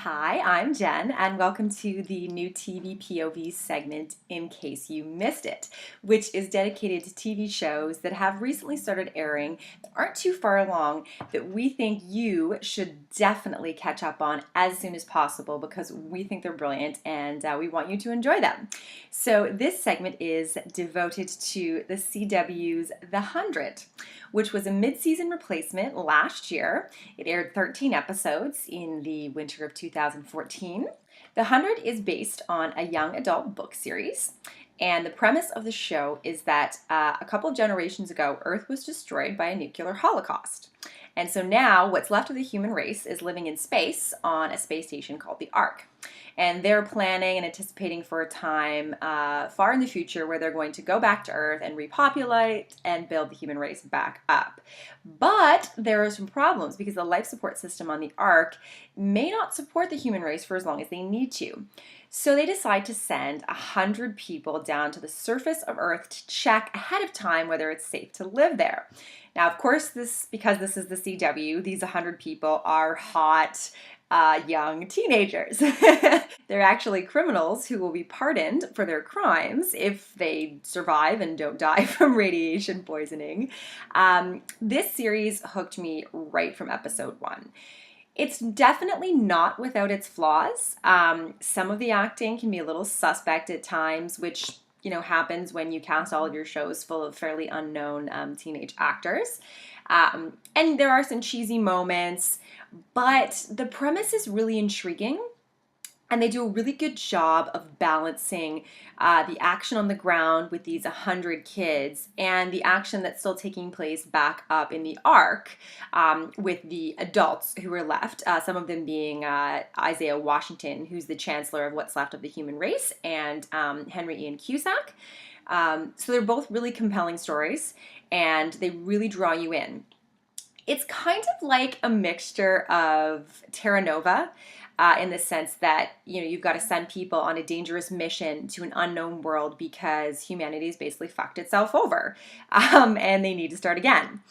Hi, I'm Jen, and welcome to the new TV POV segment In Case You Missed It, which is dedicated to TV shows that have recently started airing that aren't too far along that we think you should definitely catch up on as soon as possible because we think they're brilliant and we want you to enjoy them. So this segment is devoted to the CW's The 100, which was a mid-season replacement last year. It aired 13 episodes in the winter of 2014. The 100 is based on a young adult book series, and the premise of the show is that a couple of generations ago, Earth was destroyed by a nuclear holocaust. And so now what's left of the human race is living in space on a space station called the Ark. And they're planning and anticipating for a time far in the future where they're going to go back to Earth and repopulate and build the human race back up. But there are some problems because the life support system on the Ark may not support the human race for as long as they need to. So they decide to send 100 people down to the surface of Earth to check ahead of time whether it's safe to live there. Now, of course, because this is the CW, these 100 people are hot, young teenagers. They're actually criminals who will be pardoned for their crimes if they survive and don't die from radiation poisoning. This series hooked me right from episode 1. It's definitely not without its flaws. Some of the acting can be a little suspect at times, which happens when you cast all of your shows full of fairly unknown teenage actors. And there are some cheesy moments, but the premise is really intriguing. And they do a really good job of balancing the action on the ground with these 100 kids and the action that's still taking place back up in the Ark with the adults who are left, some of them being Isaiah Washington, who's the chancellor of what's left of the human race, and Henry Ian Cusack. So they're both really compelling stories, and they really draw you in. It's kind of like a mixture of Terra Nova, in the sense that, you've got to send people on a dangerous mission to an unknown world because humanity's basically fucked itself over, and they need to start again.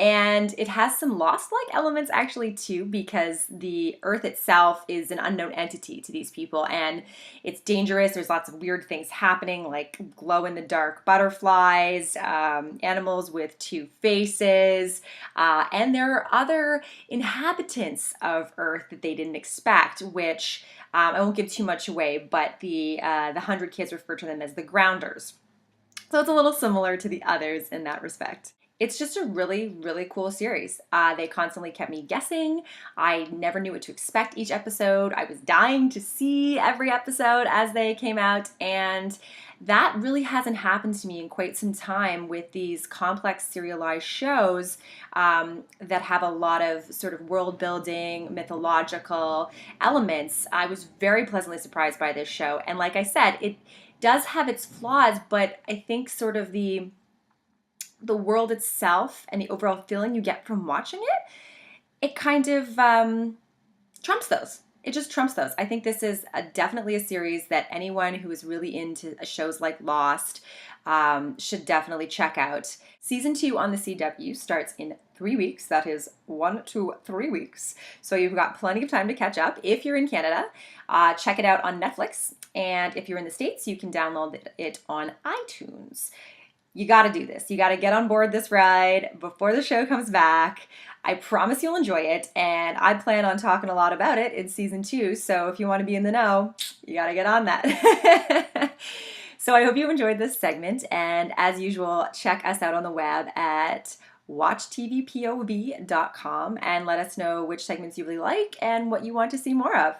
And it has some Lost-like elements actually too, because the Earth itself is an unknown entity to these people, and it's dangerous. There's lots of weird things happening, like glow-in-the-dark butterflies, animals with two faces, and there are other inhabitants of Earth that they didn't expect, which I won't give too much away, but the 100 kids refer to them as the Grounders. So it's a little similar to the others in that respect. It's just a really, really cool series. They constantly kept me guessing. I never knew what to expect each episode. I was dying to see every episode as they came out, and that really hasn't happened to me in quite some time with these complex serialized shows that have a lot of sort of world building, mythological elements. I was very pleasantly surprised by this show, and like I said, it does have its flaws, but I think sort of the world itself and the overall feeling you get from watching it kind of trumps those. It just trumps those. I think this is definitely a series that anyone who is really into shows like Lost should definitely check out. Season 2 on the CW starts in 3 weeks. That is 1 to 3 weeks. So you've got plenty of time to catch up. If you're in Canada, check it out on Netflix. And if you're in the States, you can download it on iTunes. You got to do this. You got to get on board this ride before the show comes back. I promise you'll enjoy it, and I plan on talking a lot about it in season 2, so if you want to be in the know, you got to get on that. So I hope you enjoyed this segment, and as usual, check us out on the web at watchtvpov.com and let us know which segments you really like and what you want to see more of.